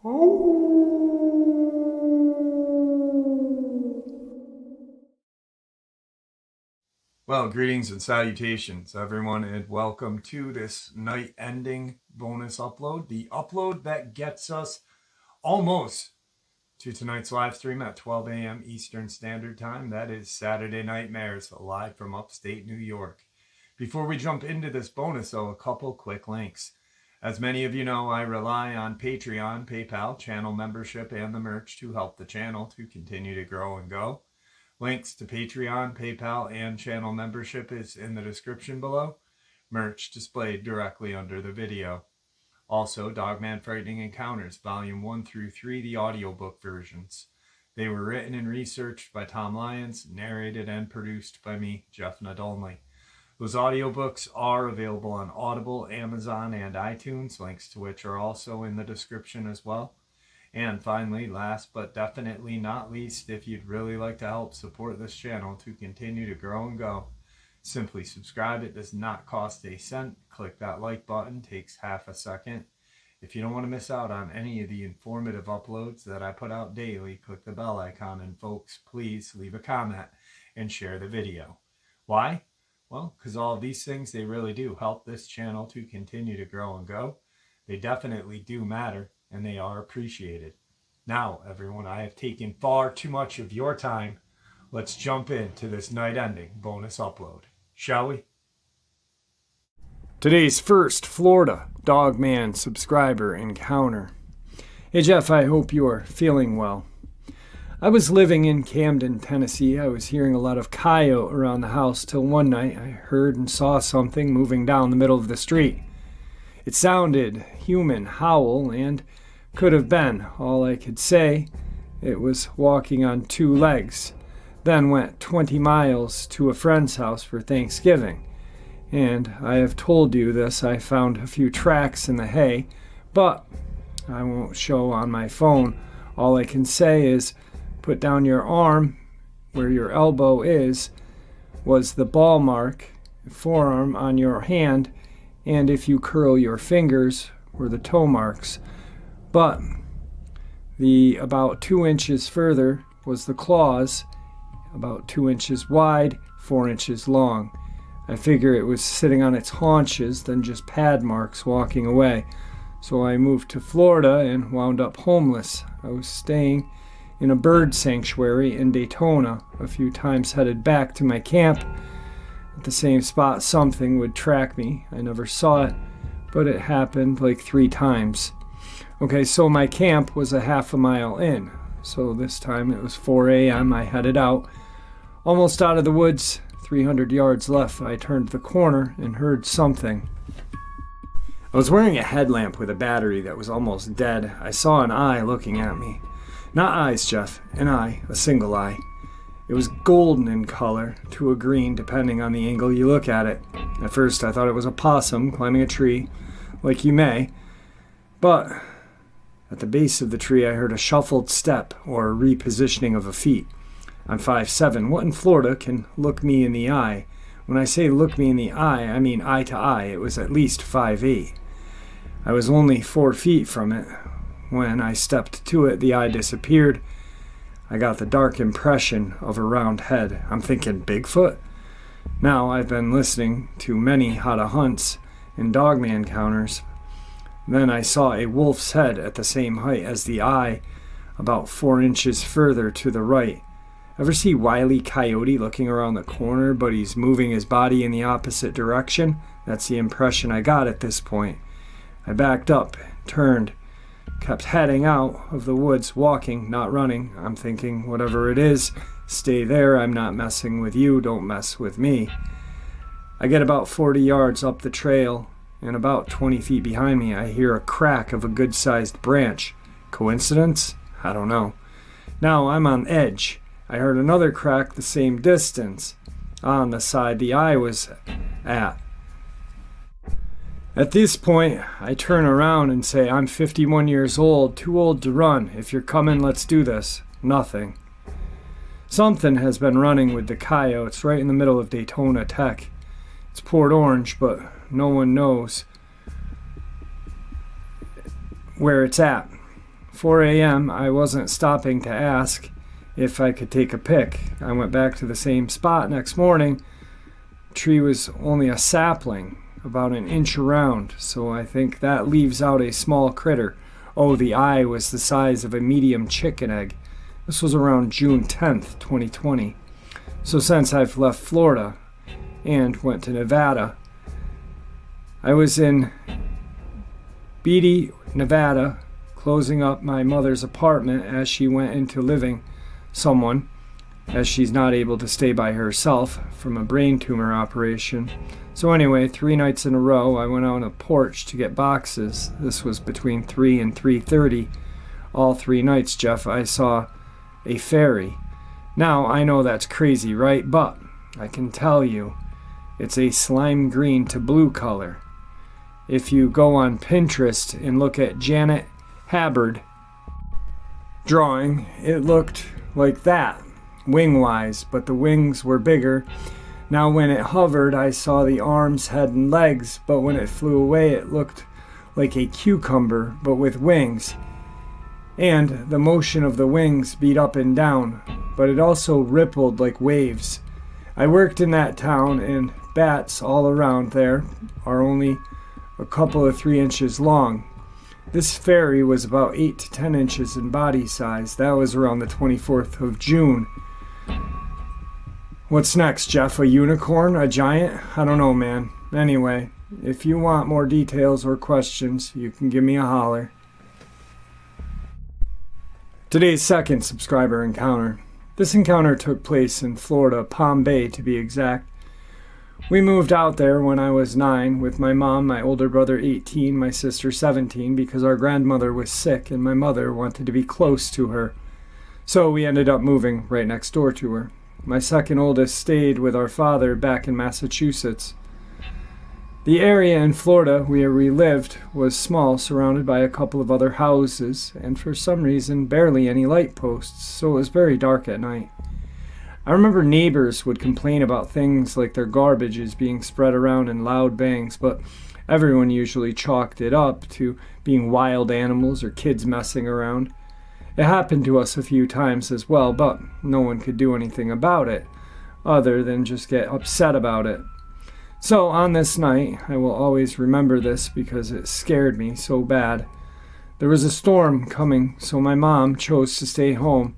Well, greetings and salutations, everyone, and welcome to this night-ending bonus upload. The upload that gets us almost to tonight's live stream at 12 a.m. Eastern Standard Time. That is Saturday Nightmares, live from upstate New York. Before we jump into this bonus, though, a couple quick links. As many of you know, I rely on Patreon, PayPal, channel membership, and the merch to help the channel to continue to grow and go. Links to Patreon, PayPal, and channel membership is in the description below. Merch displayed directly under the video. Also, Dogman Frightening Encounters, Volume 1 through 3, the audiobook versions. They were written and researched by Tom Lyons, narrated and produced by me, Jeff Nadolny. Those audiobooks are available on Audible, Amazon, and iTunes, links to which are also in the description as well. And finally, last but definitely not least, if you'd really like to help support this channel to continue to grow and go, simply subscribe. It does not cost a cent. Click that like button, takes half a second. If you don't want to miss out on any of the informative uploads that I put out daily, click the bell icon, and folks, please leave a comment and share the video. Why? Well, because all of these things, they really do help this channel to continue to grow and go. They definitely do matter, and they are appreciated. Now, everyone, I have taken far too much of your time. Let's jump into this night-ending bonus upload, shall we? Today's first Florida Dogman subscriber encounter. Hey Jeff, I hope you are feeling well. I was living in Camden, Tennessee. I was hearing a lot of coyote around the house till one night I heard and saw something moving down the middle of the street. It sounded human howl and could have been. All I could say, it was walking on two legs. Then went 20 miles to a friend's house for Thanksgiving. And I have told you this, I found a few tracks in the hay, but I won't show on my phone. All I can say is, put down your arm where your elbow is was the ball mark, forearm on your hand, and if you curl your fingers were the toe marks. But the about 2 inches further was the claws, about 2 inches wide, 4 inches long. I figure it was sitting on its haunches than just pad marks walking away. So I moved to Florida and wound up homeless. I was staying in a bird sanctuary in Daytona, a few times headed back to my camp. At the same spot something would track me. I never saw it, but it happened like 3 times. Okay, so my camp was a half a mile in. So this time it was 4 a.m. I headed out. Almost out of the woods, 300 yards left, I turned the corner and heard something. I was wearing a headlamp with a battery that was almost dead. I saw an eye looking at me. Not eyes, Jeff. An eye. A single eye. It was golden in color, to a green, depending on the angle you look at it. At first, I thought it was a possum climbing a tree, like you may. But at the base of the tree, I heard a shuffled step, or a repositioning of a feet. I'm 5'7". What in Florida can look me in the eye? When I say look me in the eye, I mean eye to eye. It was at least 5'8". I was only 4 feet from it. When I stepped to it, the eye disappeared. I got the dark impression of a round head. I'm thinking Bigfoot? Now, I've been listening to many how to hunts and dogman encounters. Then I saw a wolf's head at the same height as the eye, about 4 inches further to the right. Ever see Wile E. Coyote looking around the corner, but he's moving his body in the opposite direction? That's the impression I got at this point. I backed up, turned, kept heading out of the woods, walking, not running. I'm thinking, whatever it is, stay there. I'm not messing with you. Don't mess with me. I get about 40 yards up the trail, and about 20 feet behind me, I hear a crack of a good-sized branch. Coincidence? I don't know. Now I'm on edge. I heard another crack the same distance, on the side the eye was at. At this point, I turn around and say, I'm 51 years old, too old to run. If you're coming, let's do this. Nothing. Something has been running with the coyotes right in the middle of Daytona Tech. It's Port Orange, but no one knows where it's at. 4 a.m., I wasn't stopping to ask if I could take a pic. I went back to the same spot next morning. The tree was only a sapling, about an inch around, so I think that leaves out a small critter. Oh, the eye was the size of a medium chicken egg. This was around June 10th, 2020. So since I've left Florida and went to Nevada, I was in Beatty, Nevada, closing up my mother's apartment as she went into living someone, as she's not able to stay by herself from a brain tumor operation. So anyway, 3 nights in a row, I went out on a porch to get boxes. This was between 3 and 3:30. All 3 nights, Jeff, I saw a fairy. Now, I know that's crazy, right? But I can tell you, it's a slime green to blue color. If you go on Pinterest and look at Janet Habbard drawing, it looked like that, wing-wise, but the wings were bigger. Now when it hovered, I saw the arms, head, and legs, but when it flew away, it looked like a cucumber, but with wings. And the motion of the wings beat up and down, but it also rippled like waves. I worked in that town, and bats all around there are only a couple of 3 inches long. This fairy was about 8 to 10 inches in body size. That was around the 24th of June. What's next, Jeff? A unicorn? A giant? I don't know, man. Anyway, if you want more details or questions, you can give me a holler. Today's second subscriber encounter. This encounter took place in Florida, Palm Bay to be exact. We moved out there when I was 9 with my mom, my older brother 18, my sister 17, because our grandmother was sick and my mother wanted to be close to her. So we ended up moving right next door to her. My second oldest stayed with our father back in Massachusetts. The area in Florida where we lived was small, surrounded by a couple of other houses, and for some reason barely any light posts, so it was very dark at night. I remember neighbors would complain about things like their garbage is being spread around in loud bangs, but everyone usually chalked it up to being wild animals or kids messing around. It happened to us a few times as well, but no one could do anything about it, other than just get upset about it. So on this night, I will always remember this because it scared me so bad. There was a storm coming, so my mom chose to stay home,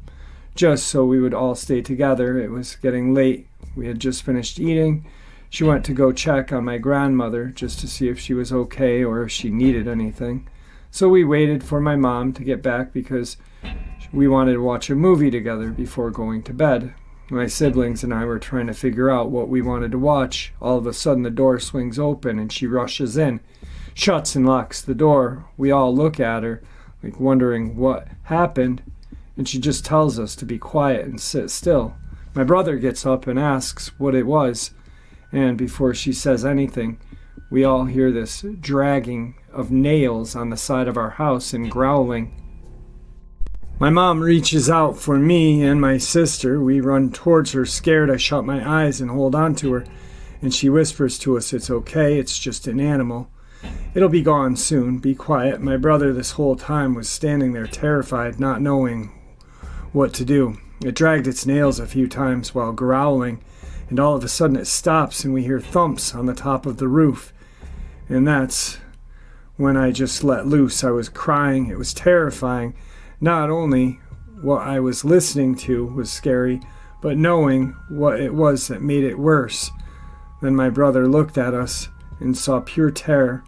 just so we would all stay together. It was getting late. We had just finished eating. She went to go check on my grandmother just to see if she was okay or if she needed anything. So we waited for my mom to get back because we wanted to watch a movie together before going to bed. My siblings and I were trying to figure out what we wanted to watch. All of a sudden the door swings open and she rushes in, shuts and locks the door. We all look at her, like wondering what happened, and she just tells us to be quiet and sit still. My brother gets up and asks what it was, and before she says anything, we all hear this dragging of nails on the side of our house and growling. My mom reaches out for me and my sister. We run towards her scared. I shut my eyes and hold on to her, and she whispers to us, "It's okay, it's just an animal. It'll be gone soon, be quiet." My brother this whole time was standing there terrified, not knowing what to do. It dragged its nails a few times while growling, and all of a sudden it stops and we hear thumps on the top of the roof. And that's when I just let loose. I was crying. It was terrifying. Not only what I was listening to was scary, but knowing what it was that made it worse. Then my brother looked at us and saw pure terror.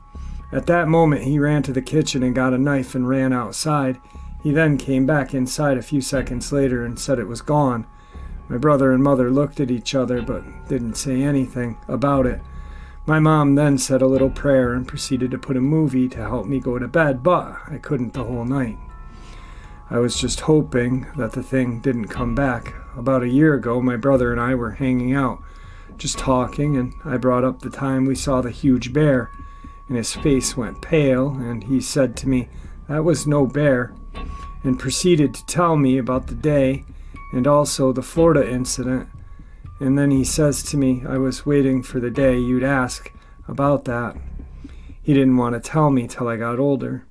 At that moment, he ran to the kitchen and got a knife and ran outside. He then came back inside a few seconds later and said it was gone. My brother and mother looked at each other but didn't say anything about it. My mom then said a little prayer and proceeded to put a movie to help me go to bed, but I couldn't the whole night. I was just hoping that the thing didn't come back. About a year ago, my brother and I were hanging out, just talking, and I brought up the time we saw the huge bear, and his face went pale, and he said to me, "That was no bear," and proceeded to tell me about the day and also the Florida incident. And then he says to me, "I was waiting for the day you'd ask about that." He didn't want to tell me till I got older.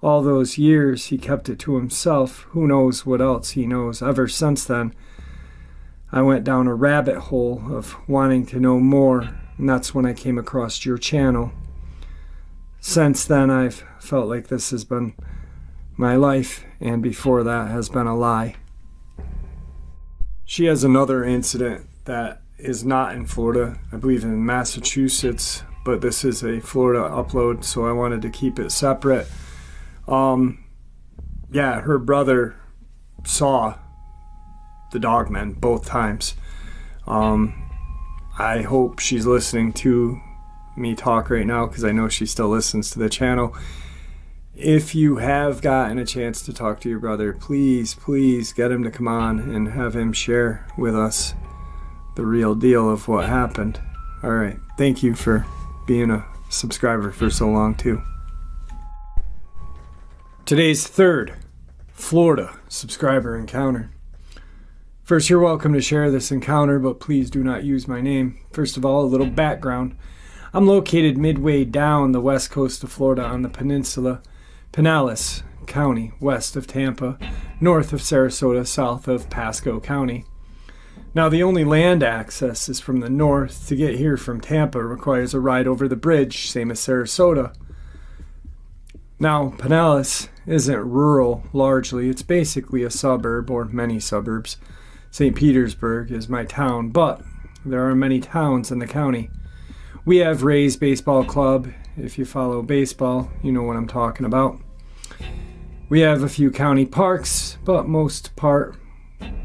All those years he kept it to himself. Who knows what else he knows. Ever since then, I went down a rabbit hole of wanting to know more, and that's when I came across your channel. Since then, I've felt like this has been my life, and before that has been a lie. She has another incident that is not in Florida, I believe in Massachusetts, but this is a Florida upload, so I wanted to keep it separate. Yeah, her brother saw the Dogman both times. I hope she's listening to me talk right now, because I know she still listens to the channel. If you have gotten a chance to talk to your brother, please get him to come on and have him share with us the real deal of what happened. Alright, thank you for being a subscriber for so long too. Today's third Florida subscriber encounter. First, you're welcome to share this encounter, but please do not use my name. First of all, a little background. I'm located midway down the west coast of Florida on the peninsula, Pinellas County, west of Tampa, north of Sarasota, south of Pasco County. Now, the only land access is from the north. To get here from Tampa requires a ride over the bridge, same as Sarasota. Now, Pinellas isn't rural largely. It's basically a suburb, or many suburbs. St. Petersburg is my town, but there are many towns in the county. We have Rays Baseball Club. If you follow baseball, you know what I'm talking about. We have a few county parks, but most part,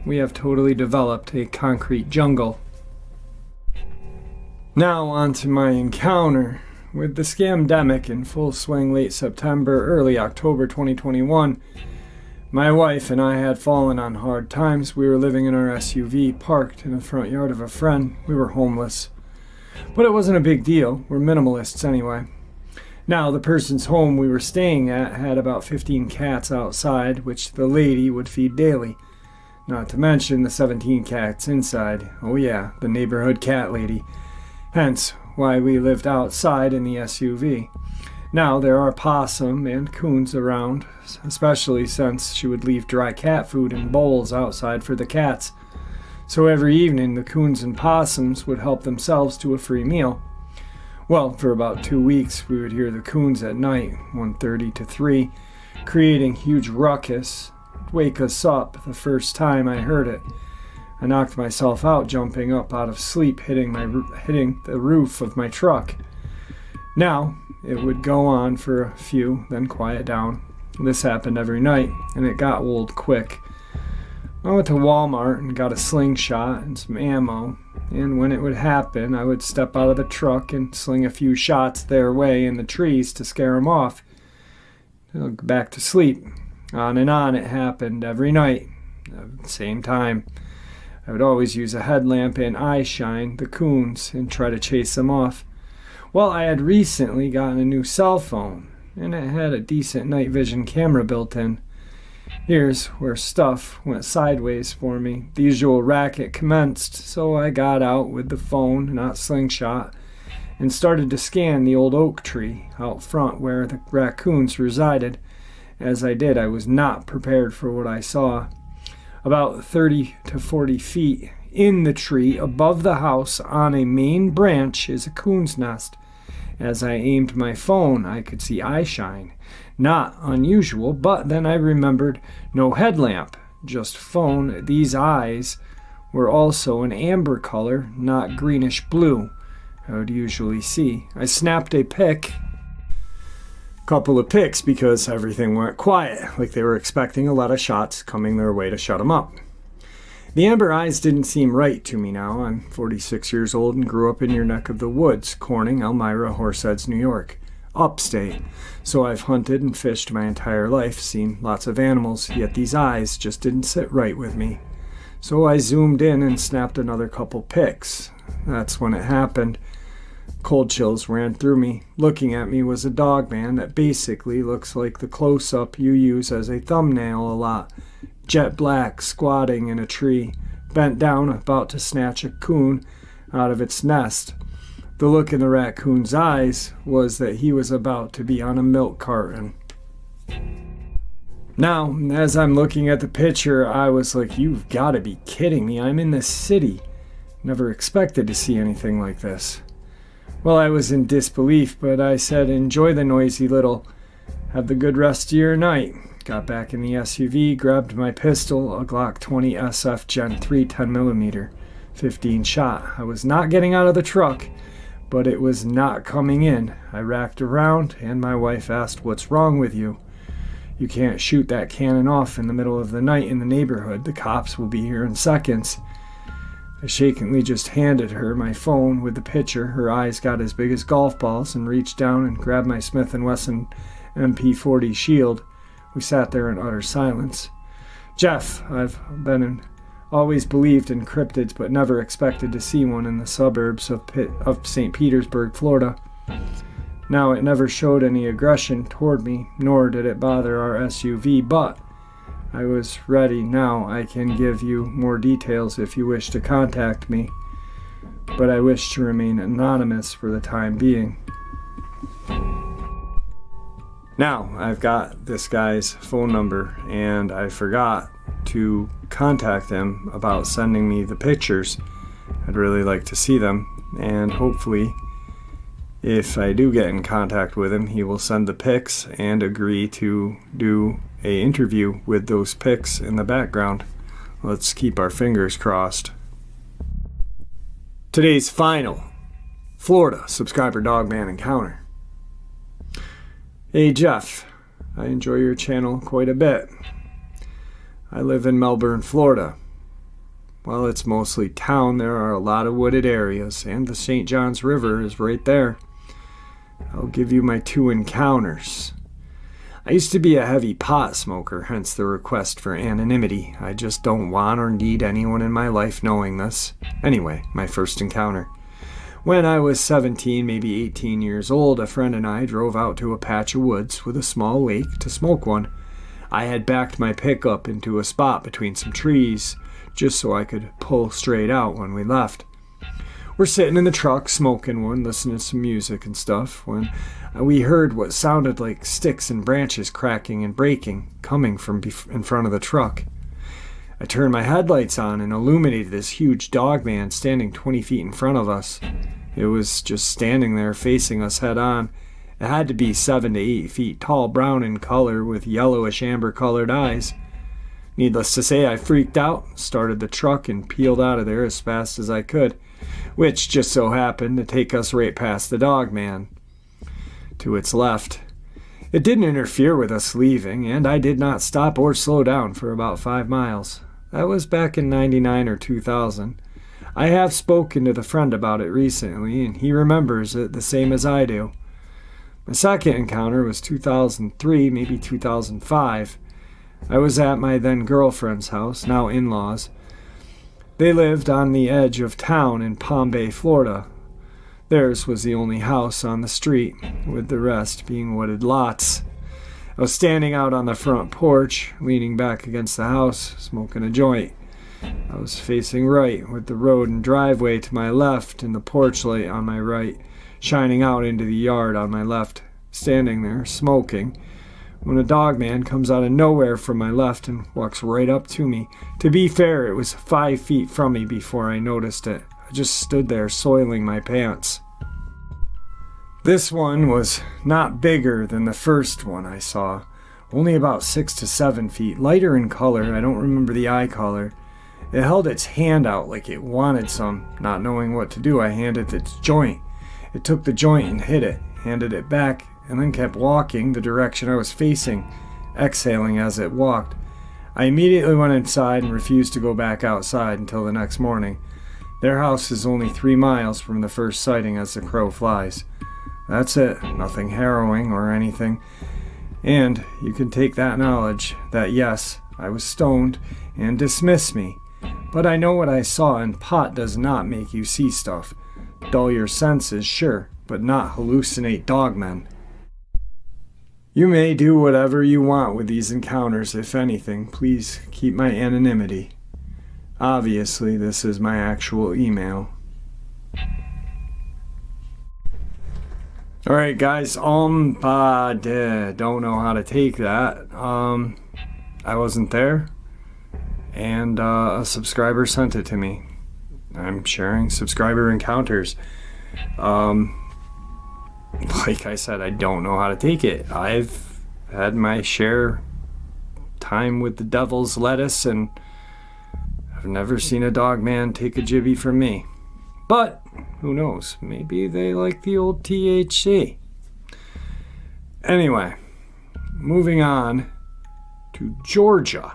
we have totally developed a concrete jungle. Now on to my encounter. With the scamdemic in full swing late September, early October 2021, my wife and I had fallen on hard times. We were living in our SUV parked in the front yard of a friend. We were homeless. But it wasn't a big deal. We're minimalists anyway. Now, the person's home we were staying at had about 15 cats outside, which the lady would feed daily. Not to mention the 17 cats inside. Oh yeah, the neighborhood cat lady. Hence why we lived outside in the SUV. Now, there are possum and coons around, especially since she would leave dry cat food in bowls outside for the cats. So every evening, the coons and possums would help themselves to a free meal. Well, for about 2 weeks, we would hear the coons at night, 1:30 to 3, creating huge ruckus. It'd wake us up the first time I heard it. I knocked myself out jumping up out of sleep, hitting the roof of my truck. Now, it would go on for a few, then quiet down. This happened every night, and it got old quick. I went to Walmart and got a slingshot and some ammo, and when it would happen, I would step out of the truck and sling a few shots their way in the trees to scare them off. They'll go back to sleep. On and on it happened every night, at the same time. I would always use a headlamp and eye shine the coons and try to chase them off. Well, I had recently gotten a new cell phone, and it had a decent night vision camera built in. Here's where stuff went sideways for me. The usual racket commenced, so I got out with the phone, not slingshot, and started to scan the old oak tree out front where the raccoons resided. As I did, I was not prepared for what I saw. About 30 to 40 feet in the tree above the house on a main branch is a coon's nest. As I aimed my phone, I could see eye shine. Not unusual, but then I remembered no headlamp, just phone. These eyes were also an amber color, not greenish blue I would usually see. I snapped a couple of pics because everything went quiet, like they were expecting a lot of shots coming their way to shut them up. The amber eyes didn't seem right to me now. I'm 46 years old and grew up in your neck of the woods, Corning, Elmira, Horseheads, New York, upstate. So I've hunted and fished my entire life, seen lots of animals, yet these eyes just didn't sit right with me. So I zoomed in and snapped another couple pics. That's when it happened. Cold chills ran through me. Looking at me was a Dogman that basically looks like the close-up you use as a thumbnail a lot. Jet black, squatting in a tree, bent down, about to snatch a coon out of its nest. The look in the raccoon's eyes was that he was about to be on a milk carton. Now, as I'm looking at the picture, I was like, you've got to be kidding me. I'm in this city. Never expected to see anything like this. Well, I was in disbelief, but I said, enjoy the noisy little. Have the good rest of your night. Got back in the SUV, grabbed my pistol, a Glock 20 SF Gen 3 10mm, 15 shot. I was not getting out of the truck, but it was not coming in. I racked around, and my wife asked, what's wrong with you? You can't shoot that cannon off in the middle of the night in the neighborhood. The cops will be here in seconds. I shakingly just handed her my phone with the picture. Her eyes got as big as golf balls and reached down and grabbed my Smith & Wesson MP40 shield. We sat there in utter silence. Jeff, I've always believed in cryptids, but never expected to see one in the suburbs of St. Petersburg, Florida. Now, it never showed any aggression toward me, nor did it bother our SUV, but I was ready. Now I can give you more details if you wish to contact me, but I wish to remain anonymous for the time being. Now, I've got this guy's phone number, and I forgot to contact him about sending me the pictures. I'd really like to see them, and hopefully, if I do get in contact with him, he will send the pics and agree to do an interview with those pics in the background. Let's keep our fingers crossed. Today's final Florida subscriber Dogman encounter. Hey Jeff, I enjoy your channel quite a bit. I live in Melbourne, Florida. While it's mostly town, there are a lot of wooded areas, and the St. Johns River is right there. I'll give you my 2 encounters. I used to be a heavy pot smoker, hence the request for anonymity. I just don't want or need anyone in my life knowing this. Anyway, my first encounter. When I was 17, maybe 18 years old, a friend and I drove out to a patch of woods with a small lake to smoke one. I had backed my pickup into a spot between some trees, just so I could pull straight out when we left. We're sitting in the truck, smoking one, listening to some music and stuff, when we heard what sounded like sticks and branches cracking and breaking, coming from in front of the truck. I turned my headlights on and illuminated this huge Dogman standing 20 feet in front of us. It was just standing there facing us head on. It had to be 7 to 8 feet tall, brown in color with yellowish amber colored eyes. Needless to say, I freaked out, started the truck, and peeled out of there as fast as I could, which just so happened to take us right past the Dogman to its left. It didn't interfere with us leaving, and I did not stop or slow down for about 5 miles. That was back in 99 or 2000. I have spoken to the friend about it recently, and he remembers it the same as I do. My second encounter was 2003, maybe 2005. I was at my then girlfriend's house, now in-laws. They lived on the edge of town in Palm Bay, Florida. Theirs was the only house on the street, with the rest being wooded lots. I was standing out on the front porch, leaning back against the house, smoking a joint. I was facing right, with the road and driveway to my left and the porch light on my right, shining out into the yard on my left, standing there, smoking, when a Dogman comes out of nowhere from my left and walks right up to me. To be fair, it was 5 feet from me before I noticed it. I just stood there, soiling my pants. This one was not bigger than the first one I saw, only about 6 to 7 feet, lighter in color. I don't remember the eye color. It held its hand out like it wanted some. Not knowing what to do, I handed it its joint. It took the joint and hit it, handed it back, and then kept walking the direction I was facing, exhaling as it walked. I immediately went inside and refused to go back outside until the next morning. Their house is only 3 miles from the first sighting as the crow flies. That's it, nothing harrowing or anything. And you can take that knowledge that yes, I was stoned, and dismiss me. But I know what I saw, and pot does not make you see stuff. Dull your senses, sure, but not hallucinate Dogmen. You may do whatever you want with these encounters, if anything. Please keep my anonymity. Obviously, this is my actual email. All right, guys. Don't know how to take that. I wasn't there, and a subscriber sent it to me. I'm sharing subscriber encounters. Like I said, I don't know how to take it. I've had my share time with the devil's lettuce, and I've never seen a Dogman take a jibby from me. But who knows? Maybe they like the old THC. Anyway, moving on to Georgia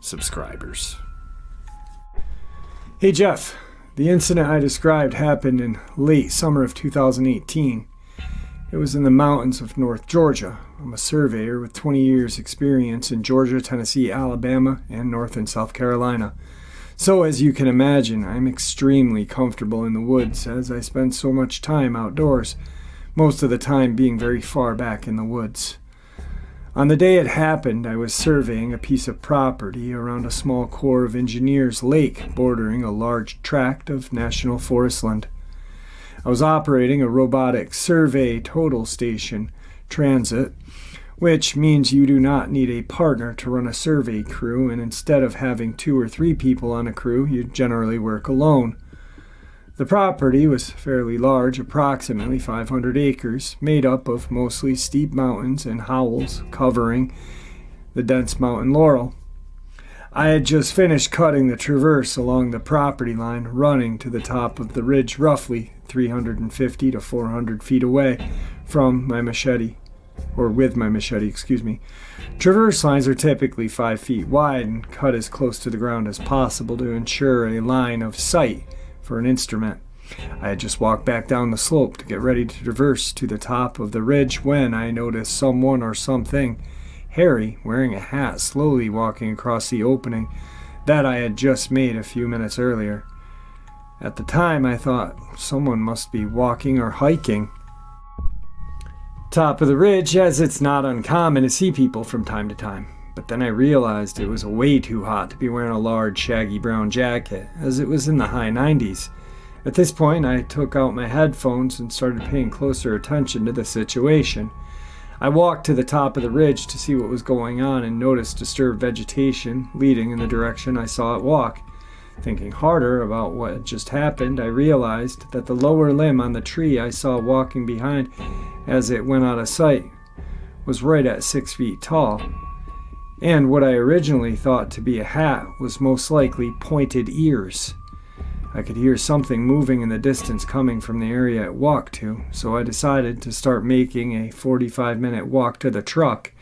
subscribers. Hey Jeff, the incident I described happened in late summer of 2018. It was in the mountains of North Georgia. I'm a surveyor with 20 years experience in Georgia, Tennessee, Alabama, and North and South Carolina. So as you can imagine, I'm extremely comfortable in the woods as I spend so much time outdoors, most of the time being very far back in the woods. On the day it happened, I was surveying a piece of property around a small Corps of Engineers lake bordering a large tract of national forestland. I was operating a robotic survey total station transit, which means you do not need a partner to run a survey crew, and instead of having 2 or 3 people on a crew, you generally work alone. The property was fairly large, approximately 500 acres, made up of mostly steep mountains and howls covering the dense mountain laurel. I had just finished cutting the traverse along the property line, running to the top of the ridge roughly 350 to 400 feet away from my machete. With my machete. Traverse lines are typically 5 feet wide and cut as close to the ground as possible to ensure a line of sight for an instrument. I had just walked back down the slope to get ready to traverse to the top of the ridge when I noticed someone or something hairy, wearing a hat, slowly walking across the opening that I had just made a few minutes earlier. At the time, I thought someone must be walking or hiking top of the ridge, as it's not uncommon to see people from time to time. But then I realized it was way too hot to be wearing a large shaggy brown jacket, as it was in the high 90s. At this point, I took out my headphones and started paying closer attention to the situation. I walked to the top of the ridge to see what was going on and noticed disturbed vegetation leading in the direction I saw it walk. Thinking harder about what had just happened, I realized that the lower limb on the tree I saw walking behind as it went out of sight was right at 6 feet tall, and what I originally thought to be a hat was most likely pointed ears. I could hear something moving in the distance coming from the area it walked to, so I decided to start making a 45-minute walk to the truck.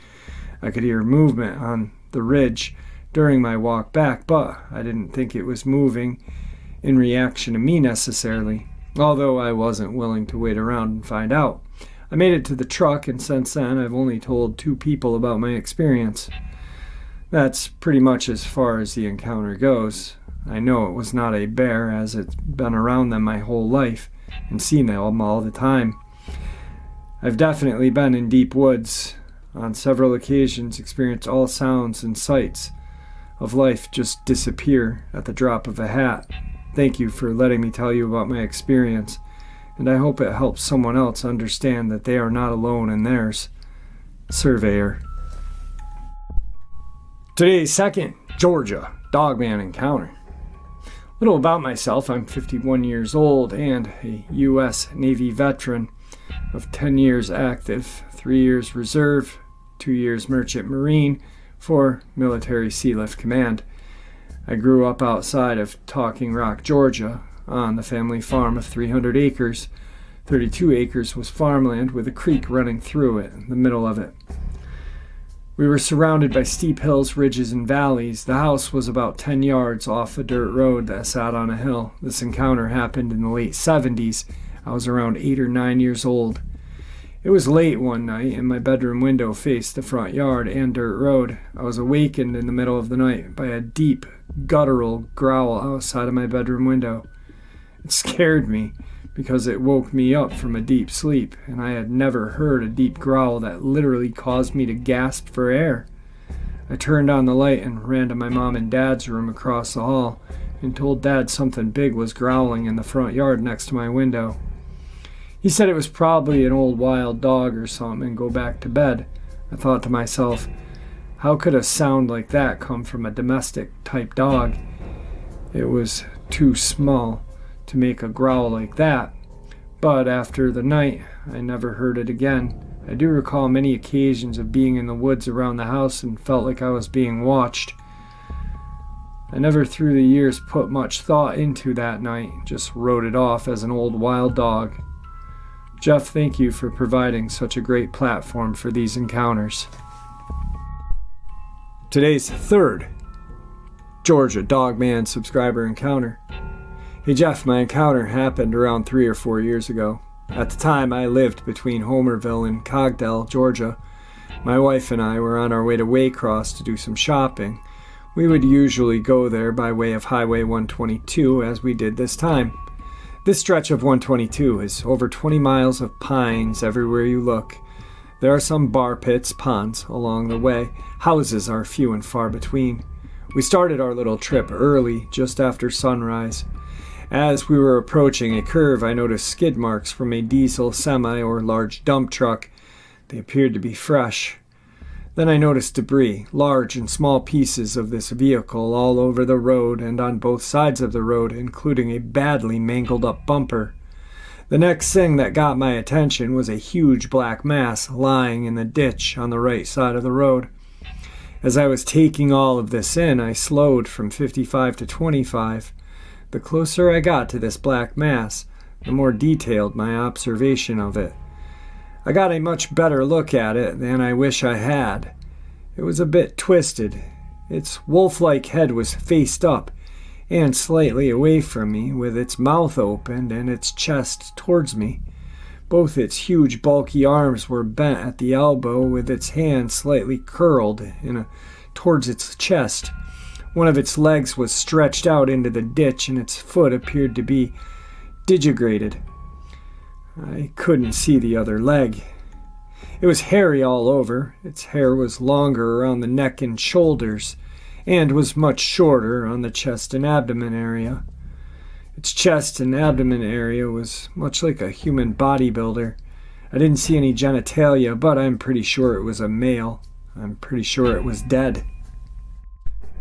I could hear movement on the ridge during my walk back, but I didn't think it was moving in reaction to me necessarily, although I wasn't willing to wait around and find out. I made it to the truck, and since then I've only told 2 people about my experience. That's pretty much as far as the encounter goes. I know it was not a bear, as it's been around them my whole life and seen them all the time. I've definitely been in deep woods, on several occasions experienced all sounds and sights of life just disappear at the drop of a hat. Thank you for letting me tell you about my experience, and I hope it helps someone else understand that they are not alone in theirs. Surveyor. Today's second Georgia Dogman encounter. Little about myself. I'm 51 years old and a U.S. Navy veteran of 10 years active, 3 years reserve, 2 years merchant marine for military Sea Lift Command. I grew up outside of Talking Rock, Georgia, on the family farm of 300 acres. 32 acres was farmland with a creek running through it, in the middle of it. We were surrounded by steep hills, ridges, and valleys. The house was about 10 yards off a dirt road that sat on a hill. This encounter happened in the late 70s. I was around 8 or 9 years old. It was late one night, and my bedroom window faced the front yard and dirt road. I was awakened in the middle of the night by a deep, guttural growl outside of my bedroom window. It scared me because it woke me up from a deep sleep, and I had never heard a deep growl that literally caused me to gasp for air. I turned on the light and ran to my mom and dad's room across the hall and told Dad something big was growling in the front yard next to my window. He said it was probably an old wild dog or something and go back to bed. I thought to myself, how could a sound like that come from a domestic type dog? It was too small to make a growl like that. But after the night, I never heard it again. I do recall many occasions of being in the woods around the house and felt like I was being watched. I never through the years put much thought into that night, just wrote it off as an old wild dog. Jeff, thank you for providing such a great platform for these encounters. Today's third Georgia Dogman subscriber encounter. Hey Jeff, my encounter happened around 3 or 4 years ago. At the time, I lived between Homerville and Cogdell, Georgia. My wife and I were on our way to Waycross to do some shopping. We would usually go there by way of Highway 122, as we did this time. This stretch of 122 is over 20 miles of pines everywhere you look. There are some bar pits, ponds along the way. Houses are few and far between. We started our little trip early, just after sunrise. As we were approaching a curve, I noticed skid marks from a diesel, semi, or large dump truck. They appeared to be fresh. Then I noticed debris, large and small pieces of this vehicle all over the road and on both sides of the road, including a badly mangled up bumper. The next thing that got my attention was a huge black mass lying in the ditch on the right side of the road. As I was taking all of this in, I slowed from 55 to 25. The closer I got to this black mass, the more detailed my observation of it. I got a much better look at it than I wish I had. It was a bit twisted. Its wolf-like head was faced up and slightly away from me, with its mouth opened and its chest towards me. Both its huge, bulky arms were bent at the elbow, with its hands slightly curled towards its chest. One of its legs was stretched out into the ditch, and its foot appeared to be digitigrated. I couldn't see the other leg. It was hairy all over. Its hair was longer around the neck and shoulders, and was much shorter on the chest and abdomen area. Its chest and abdomen area was much like a human bodybuilder. I didn't see any genitalia, but I'm pretty sure it was a male. I'm pretty sure it was dead.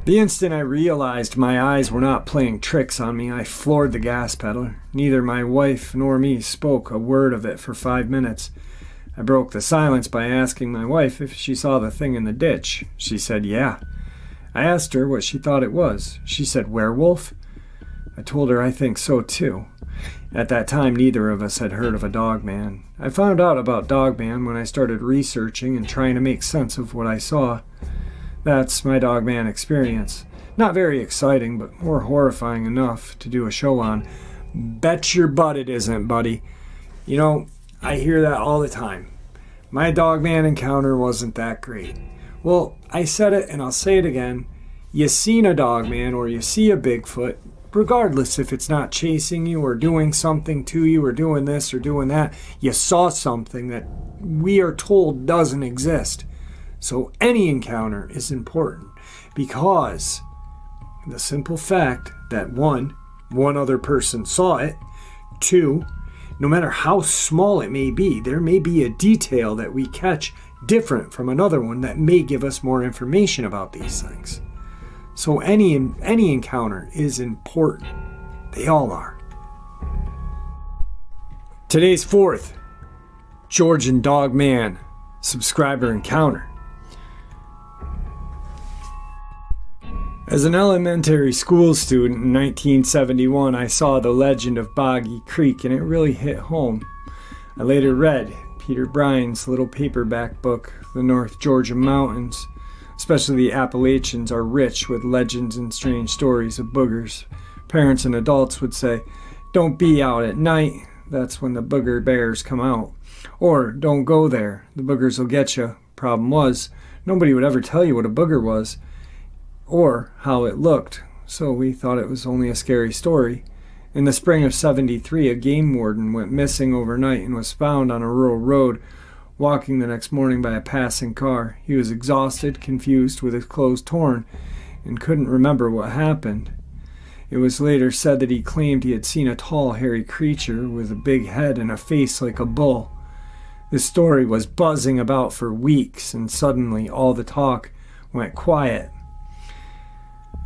The instant I realized my eyes were not playing tricks on me, I floored the gas pedal. Neither my wife nor me spoke a word of it for 5 minutes. I broke the silence by asking my wife if she saw the thing in the ditch. She said, yeah. I asked her what she thought it was. She said, werewolf? I told her I think so too. At that time, neither of us had heard of a dogman. I found out about dogman when I started researching and trying to make sense of what I saw. That's my dogman experience. Not very exciting, but more horrifying enough to do a show on. Bet your butt it isn't, buddy. You know, I hear that all the time. My dogman encounter wasn't that great. Well, I said it and I'll say it again. You seen a dogman or you see a Bigfoot, regardless if it's not chasing you or doing something to you or doing this or doing that, you saw something that we are told doesn't exist. So any encounter is important because the simple fact that one other person saw it, two, no matter how small it may be, there may be a detail that we catch different from another one that may give us more information about these things. So any encounter is important. They all are. Today's fourth Georgian Dogman subscriber encounter. As an elementary school student in 1971, I saw The Legend of Boggy Creek, and it really hit home. I later read Peter Bryan's little paperback book, The North Georgia Mountains. Especially the Appalachians are rich with legends and strange stories of boogers. Parents and adults would say, don't be out at night, that's when the booger bears come out. Or, don't go there, the boogers will get you. Problem was, nobody would ever tell you what a booger was, or how it looked, so we thought it was only a scary story. In the spring of '73, a game warden went missing overnight and was found on a rural road, walking the next morning by a passing car. He was exhausted, confused, with his clothes torn, and couldn't remember what happened. It was later said that he claimed he had seen a tall, hairy creature with a big head and a face like a bull. This story was buzzing about for weeks, and suddenly all the talk went quiet.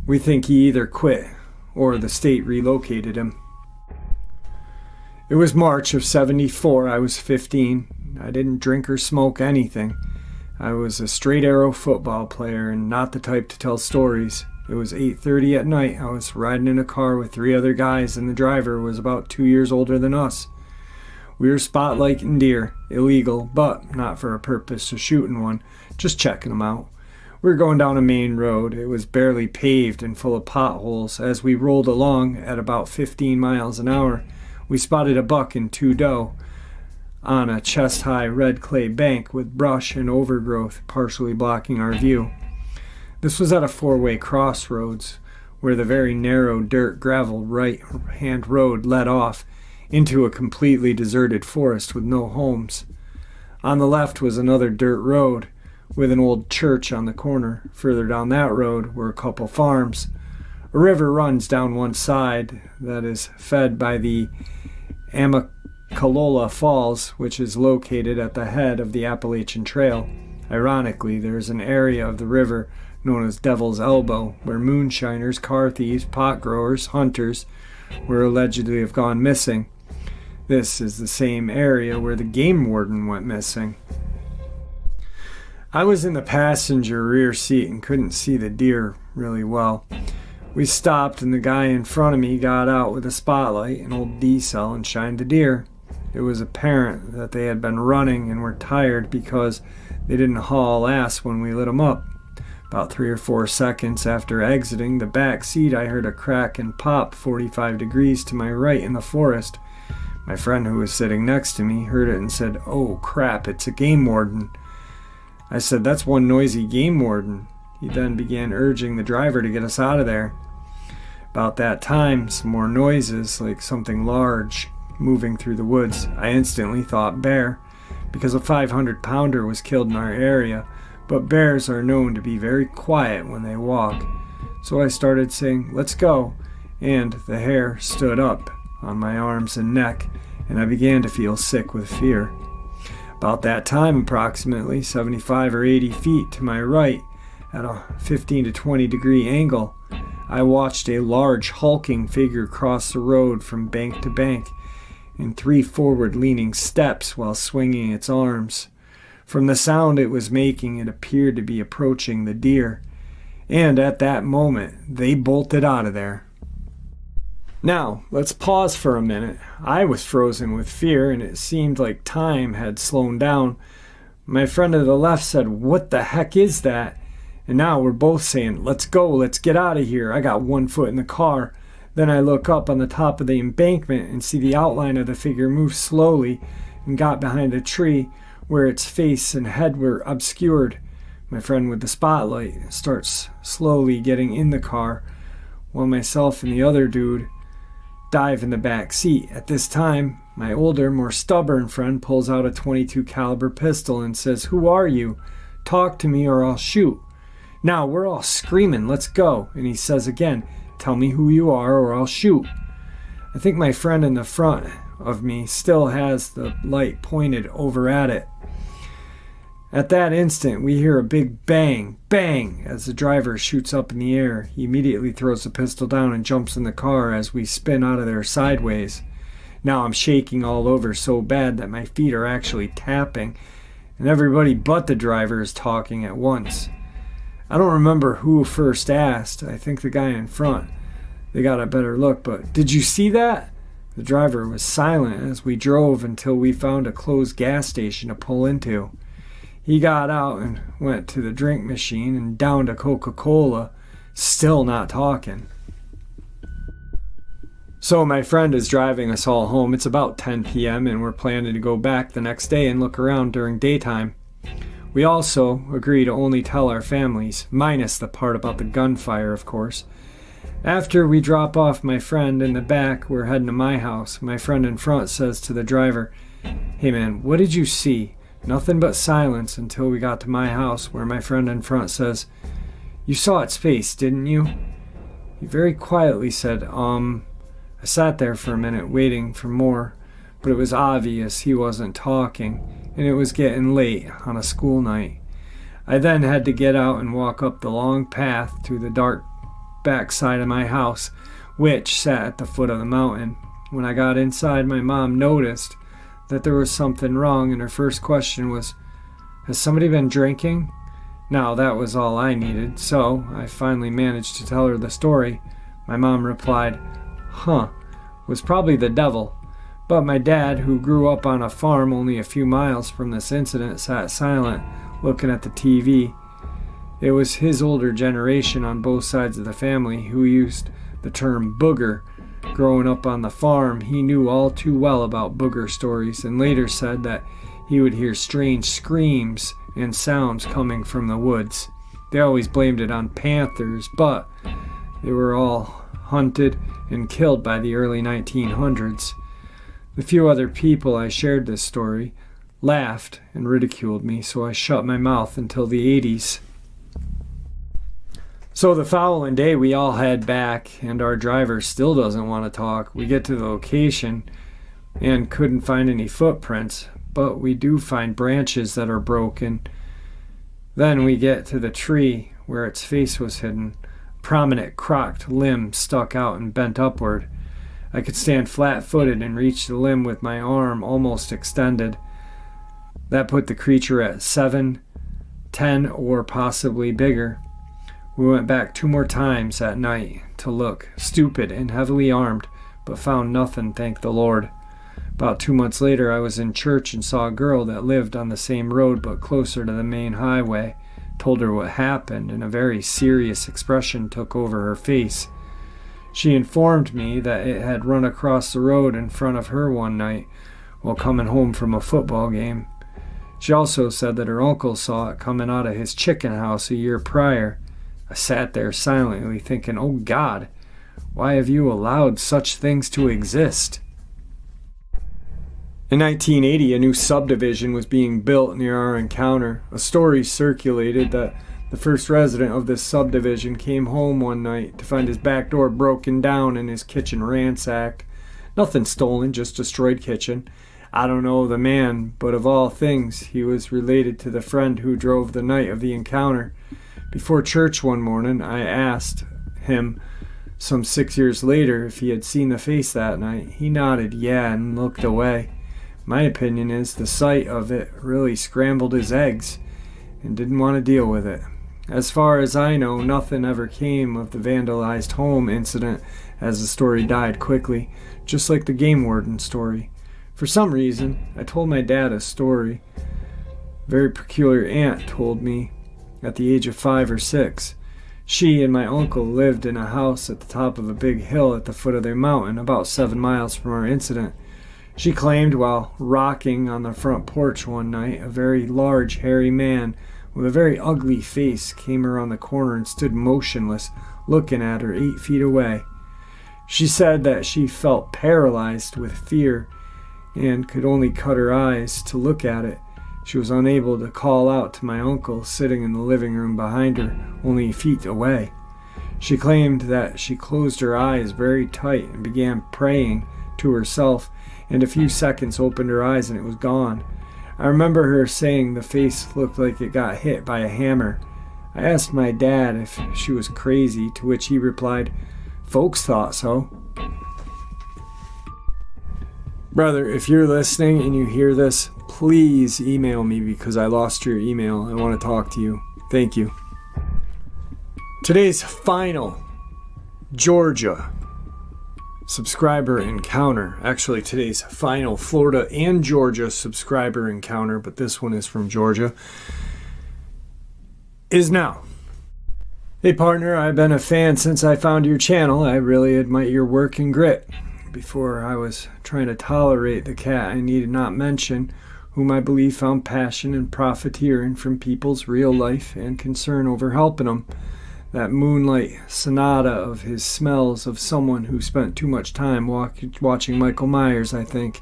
We think he either quit or the state relocated him. It was March of '74. I was 15. I didn't drink or smoke anything. I was a straight arrow football player and not the type to tell stories. It was 8:30 at night. I was riding in a car with 3 other guys, and the driver was about 2 years older than us. We were spotlighting deer, illegal, but not for a purpose of shooting one, just checking them out. We were going down a main road. It was barely paved and full of potholes. As we rolled along at about 15 miles an hour, we spotted a buck and 2 doe on a chest-high red clay bank with brush and overgrowth partially blocking our view. This was at a 4-way crossroads where the very narrow dirt gravel right-hand road led off into a completely deserted forest with no homes. On the left was another dirt road with an old church on the corner. Further down that road were a couple farms. A river runs down one side that is fed by the Amicalola Falls, which is located at the head of the Appalachian Trail. Ironically, there is an area of the river known as Devil's Elbow, where moonshiners, car thieves, pot growers, hunters were allegedly have gone missing. This is the same area where the game warden went missing. I was in the passenger rear seat and couldn't see the deer really well. We stopped and the guy in front of me got out with a spotlight, an old D-cell, and shined the deer. It was apparent that they had been running and were tired because they didn't haul ass when we lit them up. About 3 or 4 seconds after exiting the back seat, I heard a crack and pop 45 degrees to my right in the forest. My friend who was sitting next to me heard it and said, "Oh crap, it's a game warden." I said, "That's one noisy game warden." He then began urging the driver to get us out of there. About that time, some more noises, like something large moving through the woods. I instantly thought bear, because a 500-pounder was killed in our area, but bears are known to be very quiet when they walk. So I started saying, "Let's go," and the hair stood up on my arms and neck, and I began to feel sick with fear. About that time, approximately 75 or 80 feet to my right, at a 15 to 20 degree angle, I watched a large hulking figure cross the road from bank to bank in 3 forward-leaning steps while swinging its arms. From the sound it was making, it appeared to be approaching the deer, and at that moment, they bolted out of there. Now, let's pause for a minute. I was frozen with fear, and it seemed like time had slowed down. My friend to the left said, "What the heck is that?" And now we're both saying, "Let's go, let's get out of here." I got one foot in the car. Then I look up on the top of the embankment and see the outline of the figure move slowly and got behind a tree where its face and head were obscured. My friend with the spotlight starts slowly getting in the car, while myself and the other dude dive in the back seat. At this time, my older, more stubborn friend pulls out a .22 caliber pistol and says, "Who are you? Talk to me or I'll shoot." Now we're all screaming, "Let's go." And he says again, "Tell me who you are or I'll shoot." I think my friend in the front of me still has the light pointed over at it. At that instant, we hear a big bang, bang, as the driver shoots up in the air. He immediately throws the pistol down and jumps in the car as we spin out of there sideways. Now I'm shaking all over so bad that my feet are actually tapping, and everybody but the driver is talking at once. I don't remember who first asked. I think the guy in front. They got a better look, but "Did you see that?" The driver was silent as we drove until we found a closed gas station to pull into. He got out and went to the drink machine and downed a Coca-Cola, still not talking. So my friend is driving us all home. It's about 10 p.m. and we're planning to go back the next day and look around during daytime. We also agree to only tell our families, minus the part about the gunfire, of course. After we drop off my friend in the back, we're heading to my house. My friend in front says to the driver, "Hey man, what did you see?" Nothing but silence until we got to my house, where my friend in front says, "You saw its face, didn't you?" He very quietly said, I sat there for a minute waiting for more, but it was obvious he wasn't talking, and it was getting late on a school night. I then had to get out and walk up the long path to the dark backside of my house, which sat at the foot of the mountain. When I got inside, my mom noticed that there was something wrong, and her first question was, "Has somebody been drinking?" Now, that was all I needed, so I finally managed to tell her the story. My mom replied, was probably the devil. But my dad, who grew up on a farm only a few miles from this incident, sat silent, looking at the TV. It was his older generation on both sides of the family who used the term booger. Growing up on the farm, he knew all too well about booger stories, and later said that he would hear strange screams and sounds coming from the woods. They always blamed it on panthers, but they were all hunted and killed by the early 1900s. The few other people I shared this story laughed and ridiculed me, so I shut my mouth until the 80s. So the following day we all head back, and our driver still doesn't want to talk. We get to the location and couldn't find any footprints, but we do find branches that are broken. Then we get to the tree where its face was hidden. A prominent crocked limb stuck out and bent upward. I could stand flat-footed and reach the limb with my arm almost extended. That put the creature at 7, 10, or possibly bigger. We went back 2 more times that night to look, stupid and heavily armed, but found nothing, thank the Lord. About 2 months later, I was in church and saw a girl that lived on the same road but closer to the main highway. Told her what happened, and a very serious expression took over her face. She informed me that it had run across the road in front of her one night while coming home from a football game. She also said that her uncle saw it coming out of his chicken house a year prior. I sat there silently thinking, oh God, why have you allowed such things to exist? In 1980, a new subdivision was being built near our encounter. A story circulated that the first resident of this subdivision came home one night to find his back door broken down and his kitchen ransacked. Nothing stolen, just destroyed kitchen. I don't know the man, but of all things, he was related to the friend who drove the night of the encounter. Before church one morning, I asked him, some 6 years later, if he had seen the face that night. He nodded yeah and looked away. My opinion is the sight of it really scrambled his eggs and didn't want to deal with it. As far as I know, nothing ever came of the vandalized home incident, as the story died quickly, just like the game warden story. For some reason, I told my dad a story. A very peculiar aunt told me at the age of 5 or 6. She and my uncle lived in a house at the top of a big hill at the foot of their mountain, about 7 miles from our incident. She claimed while rocking on the front porch one night, a very large, hairy man with a very ugly face came around the corner and stood motionless, looking at her 8 feet away. She said that she felt paralyzed with fear and could only cut her eyes to look at it. She was unable to call out to my uncle sitting in the living room behind her, only feet away. She claimed that she closed her eyes very tight and began praying to herself, and a few seconds opened her eyes and it was gone. I remember her saying the face looked like it got hit by a hammer. I asked my dad if she was crazy, to which he replied, "Folks thought so." Brother, if you're listening and you hear this, please email me because I lost your email. I want to talk to you. Thank you. Today's final Georgia subscriber encounter. Actually, today's final Florida and Georgia subscriber encounter, but this one is from Georgia, is now. Hey partner, I've been a fan since I found your channel. I really admire your work and grit. Before I was trying to tolerate the cat, I need not mention whom I believe found passion in profiteering from people's real life and concern over helping them. That moonlight sonata of his smells of someone who spent too much time watching Michael Myers, I think.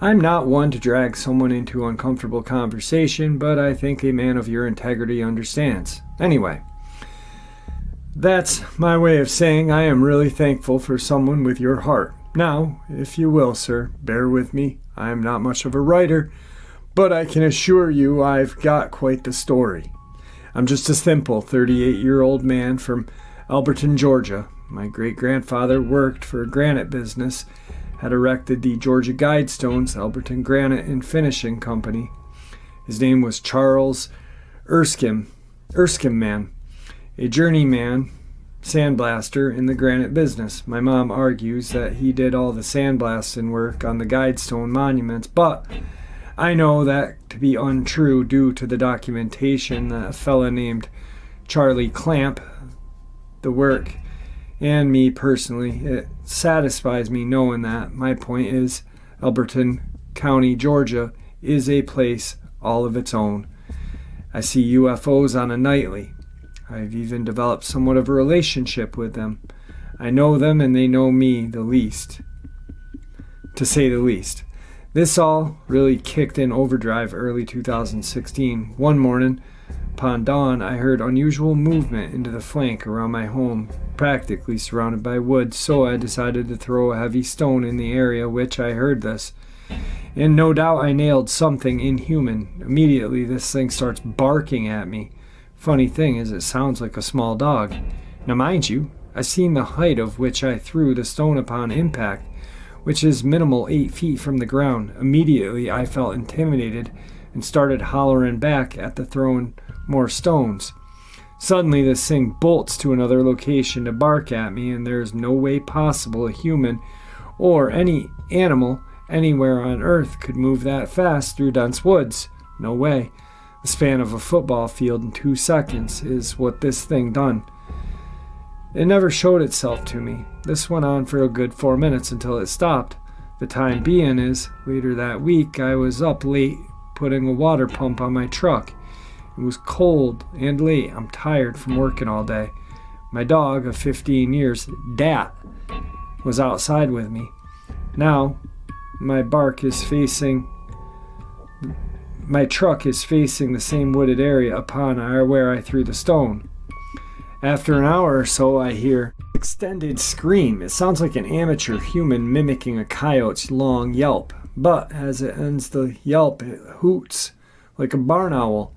I'm not one to drag someone into uncomfortable conversation, but I think a man of your integrity understands. Anyway, That's my way of saying I am really thankful for someone with your heart. Now, if you will, sir, bear with me. I am not much of a writer, but I can assure you I've got quite the story. I'm just a simple 38-year-old man from Elberton, Georgia. My great-grandfather worked for a granite business, had erected the Georgia Guidestones, Elberton Granite and Finishing Company. His name was Charles Erskine Man, a journeyman sandblaster in the granite business. My mom argues that he did all the sandblasting work on the Guidestone monuments, but I know that to be untrue due to the documentation that a fella named Charlie Clamp, the work, and me personally. It satisfies me knowing that. My point is, Elberton County, Georgia is a place all of its own. I see UFOs on a nightly. I've even developed somewhat of a relationship with them. I know them and they know me to say the least. This all really kicked in overdrive early 2016. One morning, upon dawn, I heard unusual movement into the flank around my home, practically surrounded by woods, so I decided to throw a heavy stone in the area which I heard this. And no doubt I nailed something inhuman. Immediately this thing starts barking at me. Funny thing is, it sounds like a small dog. Now mind you, I've seen the height of which I threw the stone upon impact, which is minimal 8 feet from the ground. Immediately I felt intimidated and started hollering back at the throwing more stones. Suddenly this thing bolts to another location to bark at me, and there is no way possible a human or any animal anywhere on earth could move that fast through dense woods. No way. The span of a football field in 2 seconds is what this thing done. It never showed itself to me. This went on for a good 4 minutes until it stopped. The time being is, later that week I was up late putting a water pump on my truck. It was cold and late. I'm tired from working all day. My dog of 15 years, Dat, was outside with me. Now, my truck is facing the same wooded area upon where I threw the stone. After an hour or so, I hear extended scream. It sounds like an amateur human mimicking a coyote's long yelp, but as it ends the yelp, it hoots like a barn owl.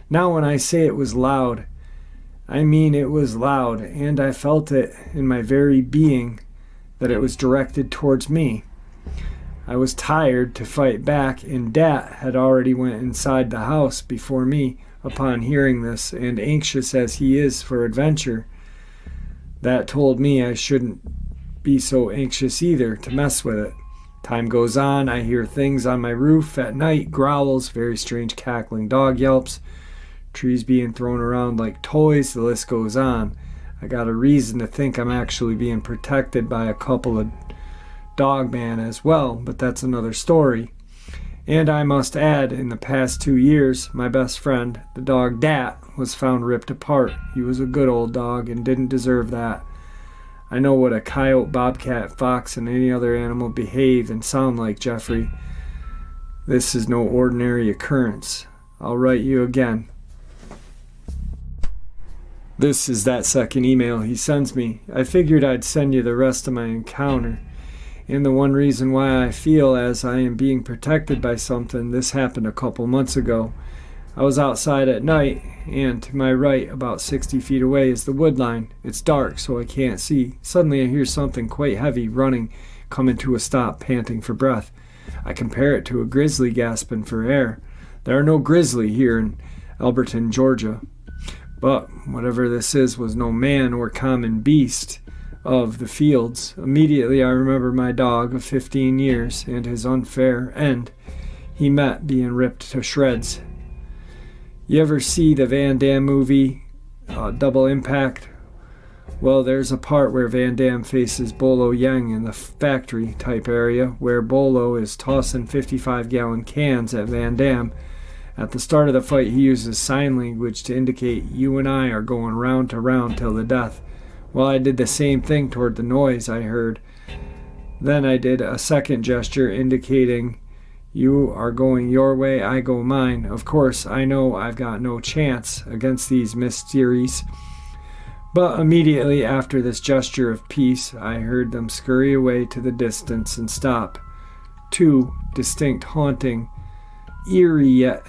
Now when I say it was loud, I mean it was loud, and I felt it in my very being that it was directed towards me. I was tired to fight back, and Dat had already went inside the house before me upon hearing this, and anxious as he is for adventure, that told me I shouldn't be so anxious either to mess with it. Time goes on, I hear things on my roof at night, growls, very strange cackling dog yelps, trees being thrown around like toys, the list goes on. I got a reason to think I'm actually being protected by a couple of Dogman as well, but that's another story. And I must add, in the past 2 years, my best friend, the dog Dat, was found ripped apart. He was a good old dog and didn't deserve that. I know what a coyote, bobcat, fox, and any other animal behave and sound like, Jeffrey. This is no ordinary occurrence. I'll write you again. This is that second email he sends me. I figured I'd send you the rest of my encounter. And the one reason why I feel as I am being protected by something, this happened a couple months ago. I was outside at night, and to my right, about 60 feet away, is the wood line. It's dark, so I can't see. Suddenly I hear something quite heavy running, coming to a stop, panting for breath. I compare it to a grizzly gasping for air. There are no grizzly here in Elberton, Georgia. But whatever this is was no man or common beast of the fields. Immediately I remember my dog of 15 years and his unfair end he met being ripped to shreds. You ever see the Van Damme movie, Double Impact? Well, there's a part where Van Damme faces Bolo Yang in the factory type area where Bolo is tossing 55-gallon cans at Van Damme. At the start of the fight he uses sign language to indicate you and I are going round to round till the death. Well, I did the same thing toward the noise I heard. Then I did a second gesture indicating you are going your way, I go mine. Of course, I know I've got no chance against these mysteries, But immediately after this gesture of peace, I heard them scurry away to the distance and stop. Two distinct, haunting, eerie yet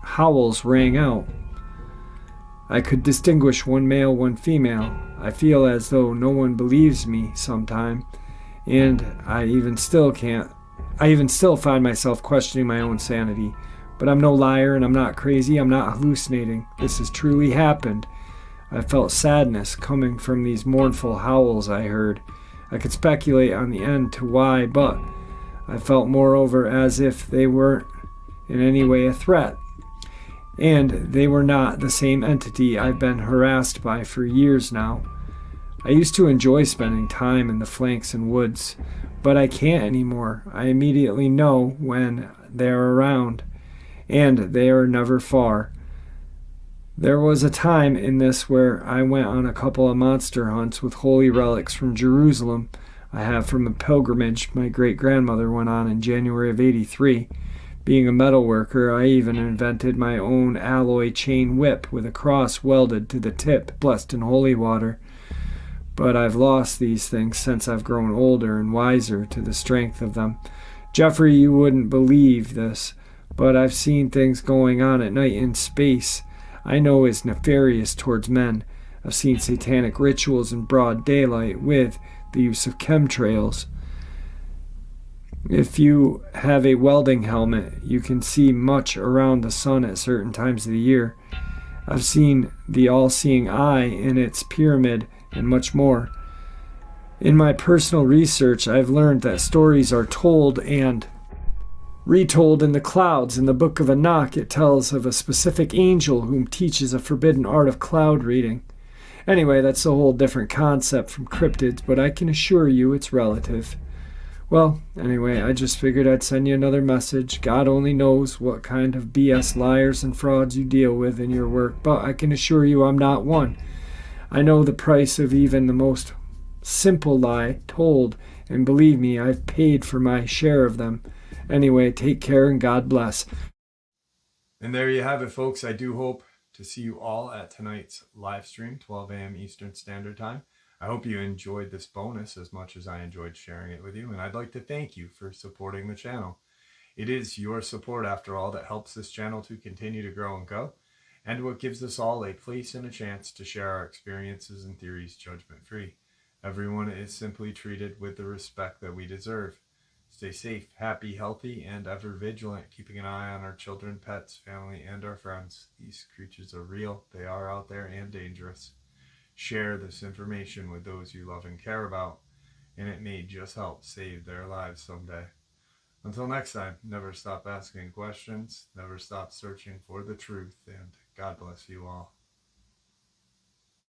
howls rang out. I could distinguish one male, one female. I feel as though no one believes me sometime, and I even still find myself questioning my own sanity. But I'm no liar and I'm not crazy, I'm not hallucinating. This has truly happened. I felt sadness coming from these mournful howls I heard. I could speculate on the end to why, but I felt moreover as if they weren't in any way a threat. And they were not the same entity I've been harassed by for years now. I used to enjoy spending time in the flanks and woods, but I can't anymore. I immediately know when they're around, and they are never far. There was a time in this where I went on a couple of monster hunts with holy relics from Jerusalem I have from a pilgrimage my great-grandmother went on in January of '83. Being a metal worker, I even invented my own alloy chain whip with a cross welded to the tip, blessed in holy water. But I've lost these things since I've grown older and wiser to the strength of them. Jeffrey, you wouldn't believe this, but I've seen things going on at night in space I know is nefarious towards men. I've seen satanic rituals in broad daylight with the use of chemtrails. If you have a welding helmet, you can see much around the sun at certain times of the year. I've seen the all-seeing eye in its pyramid and much more. In my personal research, I've learned that stories are told and retold in the clouds. In the book of Enoch, it tells of a specific angel whom teaches a forbidden art of cloud reading. Anyway, that's a whole different concept from cryptids, but I can assure you it's relative. Well, anyway, I just figured I'd send you another message. God only knows what kind of BS liars and frauds you deal with in your work, but I can assure you I'm not one. I know the price of even the most simple lie told, and believe me, I've paid for my share of them. Anyway, take care and God bless. And there you have it, folks. I do hope to see you all at tonight's live stream, 12 a.m. Eastern Standard Time. I hope you enjoyed this bonus as much as I enjoyed sharing it with you, and I'd like to thank you for supporting the channel. It is your support, after all, that helps this channel to continue to grow and go, and what gives us all a place and a chance to share our experiences and theories judgment-free. Everyone is simply treated with the respect that we deserve. Stay safe, happy, healthy, and ever vigilant, keeping an eye on our children, pets, family, and our friends. These creatures are real, they are out there, and dangerous. Share this information with those you love and care about, and it may just help save their lives someday. Until next time, never stop asking questions, never stop searching for the truth, and God bless you all.